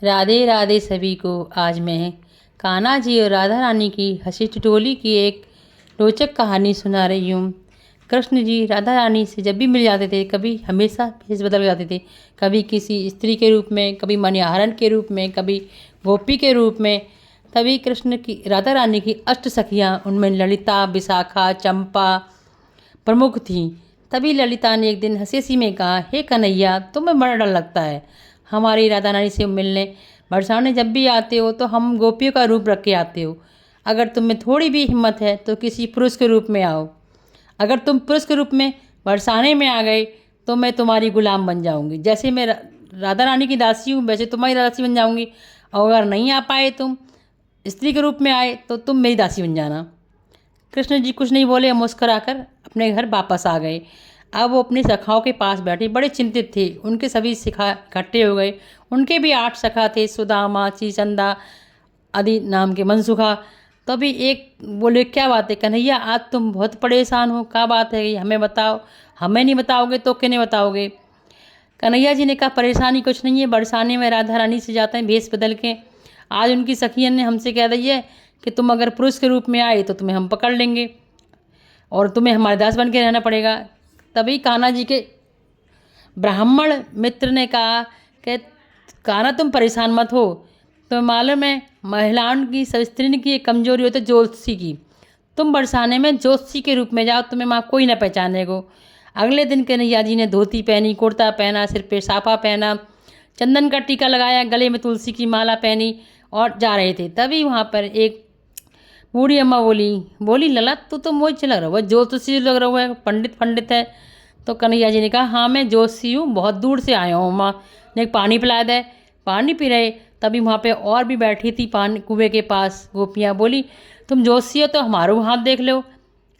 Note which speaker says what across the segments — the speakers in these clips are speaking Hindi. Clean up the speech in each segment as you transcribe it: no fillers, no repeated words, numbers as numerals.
Speaker 1: राधे राधे सभी को। आज मैं कान्हा जी और राधा रानी की हंसी ठिठोली की एक रोचक कहानी सुना रही हूँ। कृष्ण जी राधा रानी से जब भी मिल जाते थे, कभी हमेशा भेष बदल जाते थे। कभी किसी स्त्री के रूप में, कभी मणिहारन के रूप में, कभी गोपी के रूप में। तभी कृष्ण की राधा रानी की अष्ट सखियाँ, उनमें ललिता, विशाखा, चंपा प्रमुख थीं। तभी ललिता ने एक दिन हंसी हंसी में कहा, हे कन्हैया, तुम्हें बड़ा डर लगता है हमारी राधा रानी से मिलने। बरसाने जब भी आते हो तो हम गोपियों का रूप रख के आते हो। अगर तुम में थोड़ी भी हिम्मत है तो किसी पुरुष के रूप में आओ। अगर तुम पुरुष के रूप में बरसाने में आ गए तो मैं तुम्हारी गुलाम बन जाऊंगी। जैसे मैं राधा रानी की दासी हूँ, वैसे तुम्हारी दासी बन जाऊंगी। और अगर नहीं आ पाए, तुम स्त्री के रूप में आए, तो तुम मेरी दासी बन जाना। कृष्ण जी कुछ नहीं बोले, मुस्कुराकर अपने घर वापस आ गए। अब वो अपनी सखाओं के पास बैठे, बड़े चिंतित थे। उनके सभी सखा इकट्ठे हो गए। उनके भी 8 सखा थे, सुदामा, चीचंदा आदि नाम के, मनसुखा। तभी एक बोले, क्या बात है कन्हैया, आज तुम बहुत परेशान हो, क्या बात है, हमें बताओ। हमें नहीं बताओगे तो किन्हें बताओगे। कन्हैया जी ने कहा, परेशानी कुछ नहीं है, बरसाने में राधा रानी से जाते हैं भेष बदल के। आज उनकी सखियन ने हमसे कह दी है कि तुम अगर पुरुष के रूप में आए तो तुम्हें हम पकड़ लेंगे और तुम्हें हमारे दास बन के रहना पड़ेगा। तभी कान्हा जी के ब्राह्मण मित्र ने कहा कि कान्हा, तुम परेशान मत हो। तो मालूम है, महिलाओं की, सब स्त्रियों की एक कमजोरी होती है ज्योतिषी की। तुम बरसाने में ज्योतिषी के रूप में जाओ, तुम्हें वहाँ कोई ना पहचानेगो। अगले दिन कन्हैया जी ने धोती पहनी, कुर्ता पहना, सिर पे साफा पहना, चंदन का टीका लगाया, गले में तुलसी की माला पहनी और जा रहे थे। तभी वहाँ पर एक बूढ़ी अम्मा बोली, लला तू तो मुझे लग रहा है ज्योतिषी लग रहा है, पंडित है। तो कन्हैया जी ने कहा, हाँ मैं ज्योतिषी हूँ, बहुत दूर से आया हूँ। माँ ने पानी पिला दे। पानी पी रहे, तभी वहाँ पे और भी बैठी थी पानी कुएं के पास गोपियाँ। बोली, तुम ज्योतिषी हो तो हमारो हाथ देख लो।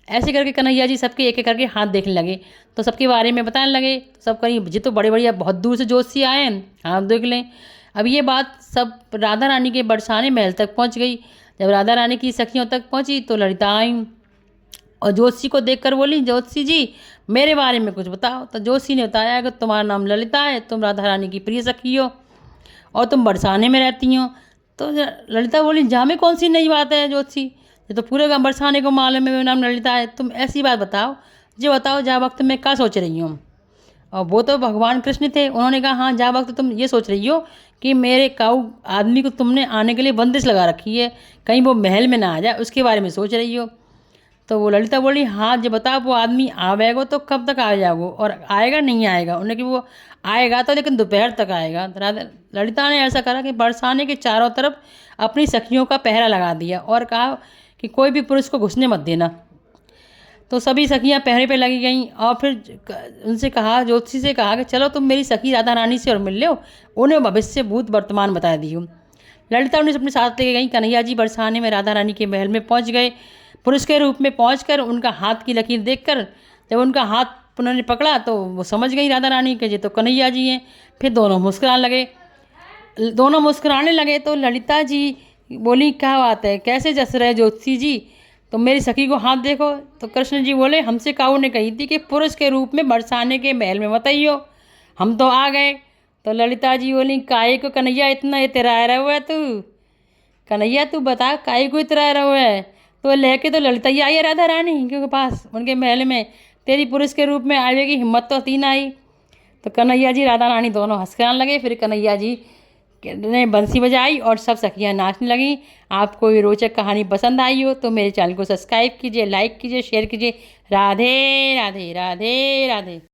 Speaker 1: ऐसे करके कन्हैया जी सबके एक एक करके हाथ देखने लगे, तो सबके बारे में बताने लगे। तो सब कहीं जी तो बड़े बढ़िया, बहुत दूर से ज्योतिषी आए हैं, हाथ देख लें। अब ये बात सब राधा रानी के बरसाने महल तक पहुँच गई। जब राधा रानी की सखियों तक पहुँची तो ललिता आई और ज्योतिषी को देखकर बोली, ज्योतिषी जी मेरे बारे में कुछ बताओ। तो ज्योतिषी ने बताया कि तुम्हारा नाम ललिता है, तुम राधा रानी की प्रिय सखी हो और तुम बरसाने में रहती हो। तो ललिता बोली, जा में कौन सी नई बात है ज्योतिषी, ये तो पूरे गाँव बरसाने को मालूम है मेरा नाम ललिता है। तुम ऐसी बात बताओ, जो बताओ जा वक्त में क्या सोच रही हो। और वो तो भगवान कृष्ण थे, उन्होंने कहा, हाँ जा वक्त तुम ये सोच रही हो कि मेरे काऊ आदमी को तुमने आने के लिए बंदिश लगा रखी है, कहीं वो महल में ना आ जाए, उसके बारे में सोच रही हो। तो वो ललिता बोली, हाँ जो बताओ वो आदमी आवेगा तो कब तक आ जाओगे और आएगा नहीं आएगा। उन्होंने कि वो आएगा तो लेकिन दोपहर तक आएगा। तो ललिता ने ऐसा करा कि बरसाने के चारों तरफ अपनी सखियों का पहरा लगा दिया और कहा कि कोई भी पुरुष को घुसने मत देना। तो सभी सखियां पहरे पे लगी गईं और फिर उनसे कहा, ज्योतिषी से कहा कि चलो तुम मेरी सखी राधा रानी से और मिल लो, उन्हें भविष्य भूत वर्तमान बता दियो। ललिता उन्हें अपने साथ लेके गई। कन्हैया जी बरसाने में राधा रानी के महल में पहुंच गए। पुरुष के रूप में पहुंचकर उनका हाथ की लकीर देखकर जब उनका हाथ उन्होंने पकड़ा तो वो समझ गई राधा रानी के, ये तो कन्हैया जी हैं। फिर दोनों मुस्कुराने लगे। तो ललिता जी बोली, क्या बात है, कैसे जस रहे ज्योतिषी जी, तो मेरी सखी को हाथ देखो। तो कृष्ण जी बोले, हमसे काऊ ने कही थी कि पुरुष के रूप में बरसाने के महल में मत आइयो, हम तो आ गए। तो ललिता जी बोली, काहे को कन्हैया इतना इतराया रहा है तू, कन्हैया तू बता काहे को इतराया रहा है। तो लेके तो ललिता ही आई है राधा रानी के पास, उनके महल में। तेरी पुरुष के रूप में आने की हिम्मत तो तीन आई। तो कन्हैया जी राधा रानी दोनों हंसने लगे। फिर कन्हैया जी ने बंसी बजाई और सब सखियां नाचने लगी। आपको ये रोचक कहानी पसंद आई हो तो मेरे चैनल को सब्सक्राइब कीजिए, लाइक कीजिए, शेयर कीजिए। राधे राधे राधे राधे।